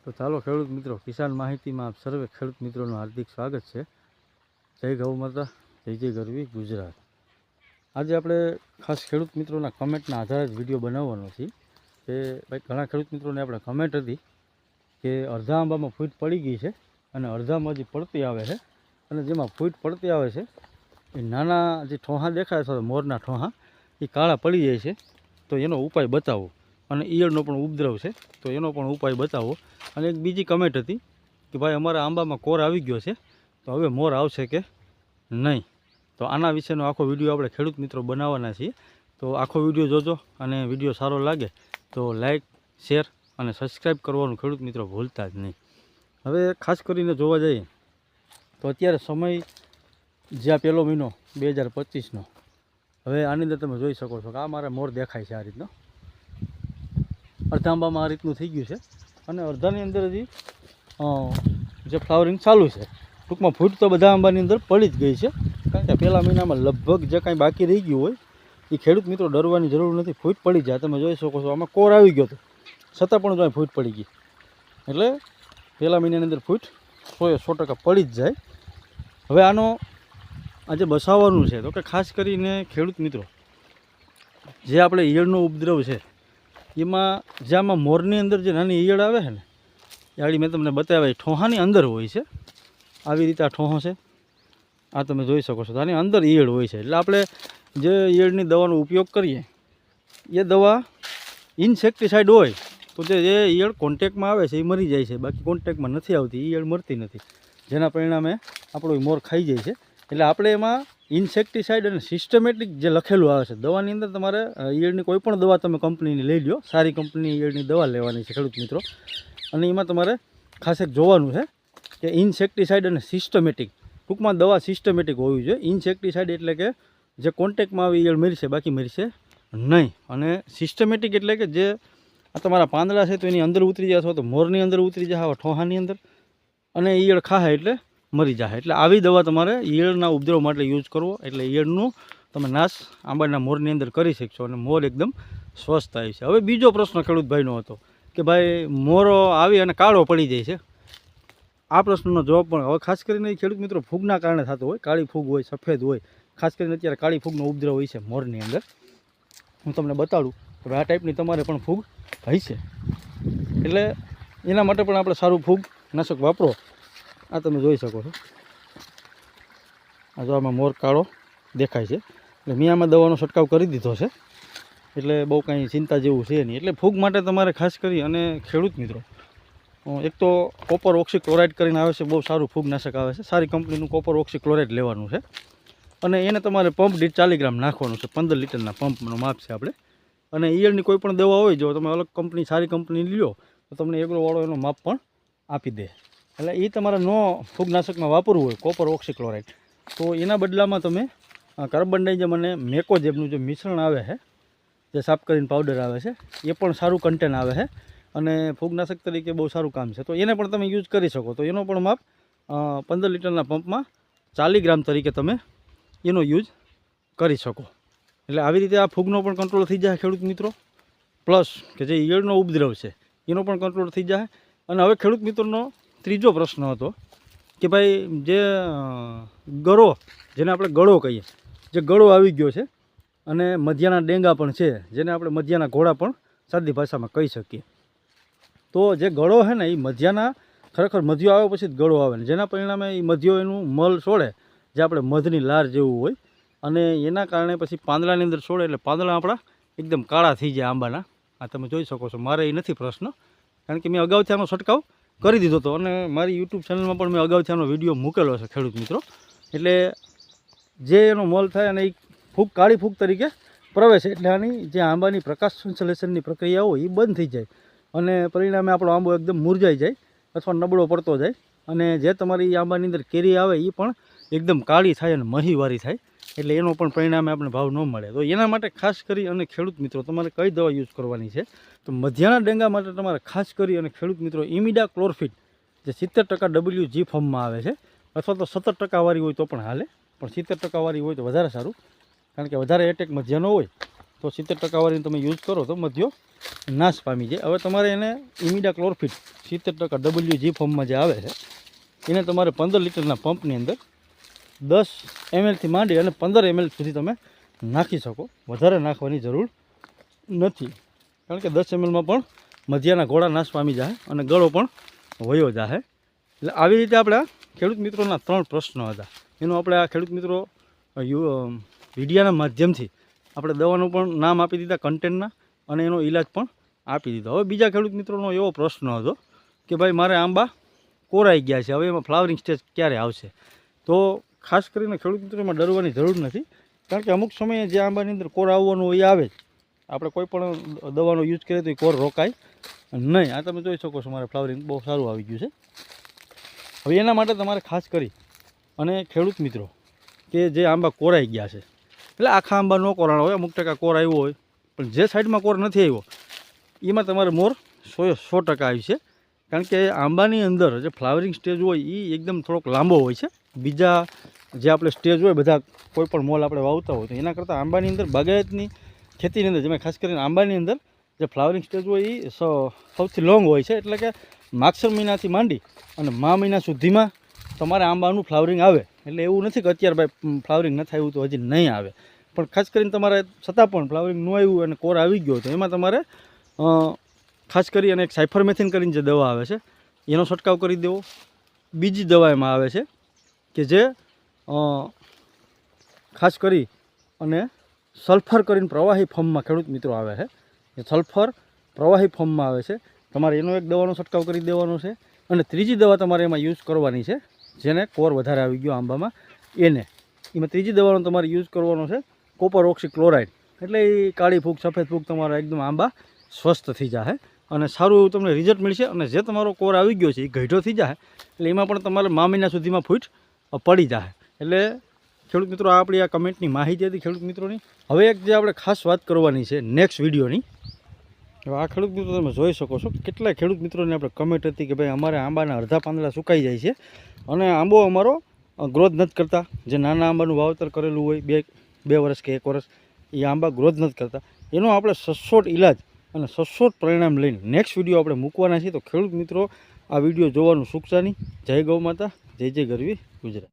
તો ચાલો ખેડૂત મિત્રો, કિસાન માહિતીમાં આપ સર્વે ખેડૂત મિત્રોનું હાર્દિક સ્વાગત છે. જય ગૌ માતા, જય જય ગરવી ગુજરાત. આજે આપણે ખાસ ખેડૂત મિત્રોના કમેન્ટના આધારે જ વિડીયો બનાવવાનો છે. કે ભાઈ ઘણા ખેડૂત મિત્રોને આપણે કમેન્ટ હતી કે અડધા આંબામાં ફૂટ પડી ગઈ છે અને અડધામાં હજી પડતી આવે છે, અને જેમાં ફૂટ પડતી આવે છે એ નાના જે ઠોહા દેખાય છે, મોરના ઠોહા એ કાળા પડી જાય છે. તો એનો ઉપાય બતાવો, અને ઈયળનો પણ ઉપદ્રવ છે તો એનો પણ ઉપાય બતાવો. અને એક બીજી કમેન્ટ હતી કે ભાઈ અમારા આંબામાં કોર આવી ગયો છે, તો હવે મોર આવશે કે નહીં. તો આના વિશેનો આખો વિડીયો આપણે ખેડૂત મિત્રો બનાવવાના છીએ. તો આખો વિડીયો જોજો, અને વિડીયો સારો લાગે તો લાઈક, શેર અને સબસ્ક્રાઈબ કરવાનું ખેડૂત મિત્રો ભૂલતા જ નહીં. હવે ખાસ કરીને જોવા જઈએ તો અત્યારે સમય જ્યાં પહેલો મહિનો 2025નો, હવે આની અંદર તમે જોઈ શકો છો કે આ મારા મોર દેખાય છે. આ રીતનો અડધા આંબામાં આ રીતનું થઈ ગયું છે, અને અડધાની અંદર હજી જે ફ્લાવરિંગ ચાલુ છે. ટૂંકમાં ફૂટ તો બધા આંબાની અંદર પડી જ ગઈ છે, કારણ કે પહેલા મહિનામાં લગભગ જે કાંઈ બાકી રહી ગયું હોય એ ખેડૂત મિત્રો ડરવાની જરૂર નથી. ફૂટ પડી જાય, તમે જોઈ શકો છો. આમાં કોર આવી ગયો હતો છતાં પણ જો ફૂટ પડી ગઈ, એટલે પહેલા મહિનાની અંદર ફૂટ 100% પડી જ જાય. હવે આનો આજે બસાવવાનું છે તો કે ખાસ કરીને ખેડૂત મિત્રો, જે આપણે ઈયળનો ઉપદ્રવ છે એમાં જે આમાં મોરની અંદર જે નાની ઈયળ આવે છે ને, યાળી મેં તમને બતાવ્યા ઠોહાની અંદર હોય છે. આવી રીતે આ ઠોહો છે, આ તમે જોઈ શકો છો. આની અંદર ઈયળ હોય છે. એટલે આપણે જે ઈયળની દવાનો ઉપયોગ કરીએ એ દવા ઇન્સેક્ટિસાઇડ હોય તો જે ઈયળ કોન્ટેક્ટમાં આવે છે એ મરી જાય છે, બાકી કોન્ટેક્ટમાં નથી આવતી, ઈયળ મરતી નથી, જેના પરિણામે આપણો મોર ખાઈ જાય છે. એટલે આપણે એમાં ઇન્સેક્ટિસાઇડ અને સિસ્ટમેટિક જે લખેલું આવે છે દવાની અંદર, તમારે ઈયળની કોઈ પણ દવા તમે કંપનીની લઈ લો, સારી કંપની ઈયળની દવા લેવાની છે ખેડૂત મિત્રો. અને એમાં તમારે ખાસ એક જોવાનું છે કે ઇન્સેક્ટિસાઇડ અને સિસ્ટમેટિક, ટૂંકમાં દવા સિસ્ટમેટિક હોવી જોઈએ. ઇન્સેક્ટિસાઇડ એટલે કે જે કોન્ટેક્ટમાં આવી ઈયળ મરશે, બાકી મરશે નહીં. અને સિસ્ટમેટિક એટલે કે જે આ તમારા પાંદડા છે તો એની અંદર ઉતરી જાય, અથવા તો મોરની અંદર ઉતરી જાય, આવા ઠોહાની અંદર, અને ઈયળ ખાય એટલે મરી જાય. એટલે આવી દવા તમારે ઈયળના ઉપદ્રવ માટે યુઝ કરવો, એટલે ઈયળનું તમે નાશ આંબાના મોરની અંદર કરી શકશો, અને મોર એકદમ સ્વસ્થ થાય છે. હવે બીજો પ્રશ્ન ખેડૂત ભાઈનો હતો કે ભાઈ મોરો આવી અને કાળો પડી જાય છે. આ પ્રશ્નનો જવાબ પણ હવે ખાસ કરીને ખેડૂત મિત્રો ફૂગના કારણે થતો હોય. કાળી ફૂગ હોય, સફેદ હોય, ખાસ કરીને અત્યારે કાળી ફૂગનો ઉપદ્રવ હોય છે મોરની અંદર. હું તમને બતાડું કે આ ટાઈપની તમારે પણ ફૂગ હશે, એટલે એના માટે પણ આપણે સારું ફૂગ નાશક વાપરો. આ તમે જોઈ શકો છો, આ જો આમાં મોર કાળો દેખાય છે, એટલે મેં આમાં દવાનો છંટકાવ કરી દીધો છે, એટલે બહુ કાંઈ ચિંતા જેવું છે નહીં. એટલે ફૂગ માટે તમારે ખાસ કરી અને ખેડૂત મિત્રો એક તો કોપર ઓક્સીક્લોરાઇડ કરીને આવે છે, બહુ સારું ફૂગનાશક આવે છે, સારી કંપનીનું કોપર ઓક્સીક્લોરાઇડ લેવાનું છે. અને એને તમારે પંપ દીઠ 40 ગ્રામ નાખવાનું છે, 15 લીટરના પંપનો માપ છે આપણે. અને ઈયળની કોઈ પણ દવા હોય, જો તમે અલગ કંપની સારી કંપની લ્યો તો તમને એગ્રોવાળો એનો માપ પણ આપી દે. એટલે એ તમારે નો ફૂગનાશકમાં વાપરવું હોય કોપર ઓક્સીક્લોરાઇડ, તો એના બદલામાં તમે કાર્બન ડાઇઝમ અને મેકોજેબનું જે મિશ્રણ આવે છે, જે સાફ કરીને પાવડર આવે છે, એ પણ સારું કન્ટેન આવે છે, અને ફૂગનાશક તરીકે બહુ સારું કામ છે. તો એને પણ તમે યુઝ કરી શકો. તો એનો પણ માપ 15 લીટરના પંપમાં 40 ગ્રામ તરીકે તમે એનો યુઝ કરી શકો. એટલે આવી રીતે આ ફૂગનો પણ કંટ્રોલ થઈ જાય ખેડૂત મિત્રો, પ્લસ કે જે ઈયળનો ઉપદ્રવ છે એનો પણ કંટ્રોલ થઈ જાય. અને હવે ખેડૂત મિત્રોનો ત્રીજો પ્રશ્ન હતો કે ભાઈ જે ગળો, જેને આપણે ગળો કહીએ, જે ગળો આવી ગયો છે અને મધ્યાના ડેંગા પણ છે, જેને આપણે મધ્યાના ઘોડા પણ સાદી ભાષામાં કહી શકીએ. તો જે ગળો છે ને એ મધ્યાના, ખરેખર મધ્યો આવે પછી જ ગળો આવે ને, જેના પરિણામે એ મધ્યો એનું મલ છોડે, જે આપણે મધની લાર જેવું હોય, અને એના કારણે પછી પાંદડાની અંદર છોડે, એટલે પાંદડા આપણા એકદમ કાળા થઈ જાય આંબાના. આ તમે જોઈ શકો છો. મારે એ નથી પ્રશ્ન, કારણ કે મેં અગાઉથી આનો છંટકાવ કરી દીધો હતો, અને મારી યુટ્યુબ ચેનલમાં પણ મેં અગાઉથી આનો વિડીયો મૂકેલો છે ખેડૂત મિત્રો. એટલે જે એનો મલ થાય અને એ ફૂગ કાળી ફૂગ તરીકે પ્રવેશે, એટલે આની જે આંબાની પ્રકાશ સંશ્લેષણની પ્રક્રિયા હોય એ બંધ થઈ જાય, અને પરિણામે આપણો આંબો એકદમ મુરઝાઈ જાય અથવા નબળો પડતો જાય, અને જે તમારી આંબાની અંદર કેરી આવે એ પણ એકદમ કાળી થાય અને મહીવાળી થાય, એટલે એનો પણ પરિણામે આપણે ભાવ ન મળે. તો એના માટે ખાસ કરી અને ખેડૂત મિત્રો તમારે કઈ દવા યુઝ કરવાની છે, તો મધ્યાના ડેંગા માટે તમારે ખાસ કરી અને ખેડૂત મિત્રો ઇમિડા ક્લોરફિટ, જે 70% WG ફોર્મમાં આવે છે, અથવા તો 70% વાળી હોય તો પણ હાલે, પણ 70% વાળી હોય તો વધારે સારું, કારણ કે વધારે એટેક મધ્યાનો હોય તો 70% વાળીને તમે યુઝ કરો તો મધ્યો નાશ પામી જાય. હવે તમારે એને ઇમિડા ક્લોરફિટ 70% WG ફોર્મમાં જે આવે છે એને તમારે 15 લીટરના પંપની અંદર 10 mlથી માંડી અને 15 ml સુધી તમે નાખી શકો. વધારે નાખવાની જરૂર નથી, કારણ કે 10 mlમાં પણ મધ્યાના ઘોડા નાશ પામી જાય અને ગળો પણ વયો જાય. એટલે આવી રીતે આપણા ખેડૂત મિત્રોના 3 પ્રશ્નો હતા. એનું આપણે આ ખેડૂત મિત્રો વિડીયાના માધ્યમથી આપણે દવાનું પણ નામ આપી દીધા કન્ટેન્ટના અને એનો ઈલાજ પણ આપી દીધો. હવે બીજા ખેડૂત મિત્રોનો એવો પ્રશ્ન હતો કે ભાઈ મારે આંબા કોરાઈ ગયા છે, હવે એમાં ફ્લાવરિંગ સ્ટેજ ક્યારે આવશે? તો ખાસ કરીને ખેડૂત મિત્રોમાં ડરવાની જરૂર નથી, કારણ કે અમુક સમયે જે આંબાની અંદર કોર આવવાનું એ આવે જ. આપણે કોઈ પણ દવાનો યુઝ કરીએ તો એ કોર રોકાય નહીં. આ તમે જોઈ શકો છો મારે ફ્લાવરિંગ બહુ સારું આવી ગયું છે. હવે એના માટે તમારે ખાસ કરી અને ખેડૂત મિત્રો કે જે આંબા કોરાઈ ગયા છે, એટલે આખા આંબા ન કોરાણા હોય, અમુક ટકા કોર આવ્યો હોય, પણ જે સાઈડમાં કોર નથી આવ્યો એમાં તમારે મોર 100% આવી છે. કારણ કે આંબાની અંદર જે ફ્લાવરિંગ સ્ટેજ હોય એ એકદમ થોડોક લાંબો હોય છે. બીજા જે આપણે સ્ટેજ હોય બધા કોઈ પણ મોલ આપણે વાવતા હોય તો એના કરતાં આંબાની અંદર બાગાયતની ખેતીની અંદર જેમાં ખાસ કરીને આંબાની અંદર જે ફ્લાવરિંગ સ્ટેજ હોય એ સૌથી લોંગ હોય છે. એટલે કે માગસર મહિનાથી માંડી અને મહિના સુધીમાં તમારે આંબાનું ફ્લાવરિંગ આવે. એટલે એવું નથી કે અત્યારે ભાઈ ફ્લાવરિંગ નથી આવ્યું તો હજી નહીં આવે, પણ ખાસ કરીને તમારે છતાં પણ ફ્લાવરિંગ ન આવ્યું અને કોર આવી ગયો તો એમાં તમારે ખાસ કરી અને એક સાયફરમેથિન કરીને જે દવા આવે છે એનો છંટકાવ કરી દેવો. બીજી દવા એમાં આવે છે કે જે ખાસ કરી અને સલ્ફર કરીને પ્રવાહી ફોર્મમાં ખેડૂત મિત્રો આવે છે. એ સલ્ફર પ્રવાહી ફોર્મમાં આવે છે, તમારે એનો એક દવાનો છંટકાવ કરી દેવાનો છે. અને ત્રીજી દવા તમારે એમાં યુઝ કરવાની છે જેને કોર વધારે આવી ગયો આંબામાં એમાં ત્રીજી દવાનો તમારે યુઝ કરવાનો છે કોપર ઓક્સી ક્લોરાઇડ. એટલે એ કાળી ફૂગ સફેદ ફૂગ તમારા એકદમ આંબા સ્વસ્થ થઈ જાય અને સારું એવું તમને રિઝલ્ટ મળશે. અને જે તમારો કોર આવી ગયો છે એ ઘેટો થઈ જાય એટલે એમાં પણ તમારે મહિના સુધીમાં ફૂટ પડી જાય. એટલે ખેડૂત મિત્રો આપણી આ કમેન્ટની માહિતી હતી ખેડૂત મિત્રોની. હવે એક જે આપણે ખાસ વાત કરવાની છે નેક્સ્ટ વિડીયોની. હવે આ ખેડૂત મિત્રો તમે જોઈ શકો છો કેટલાય ખેડૂત મિત્રોની આપણે કમેન્ટ હતી કે ભાઈ અમારે આંબાના અડધા પાંદડા સુકાઈ જાય છે અને આંબો અમારો ગ્રોથ નથી કરતા. જે નાના આંબાનું વાવતર કરેલું હોય 2 વર્ષ કે 1 વર્ષ એ આંબા ગ્રોથ નથી કરતા. એનો આપણે સચોટ ઈલાજ અને સચોટ પરિણામ લઈને નેક્સ્ટ વિડીયો આપણે મૂકવાના છીએ. તો ખેડૂત મિત્રો આ વિડીયો જોવાનું ચૂકતા નહીં. જય ગૌ માતા, જય જય ગરવી ગુજરાત.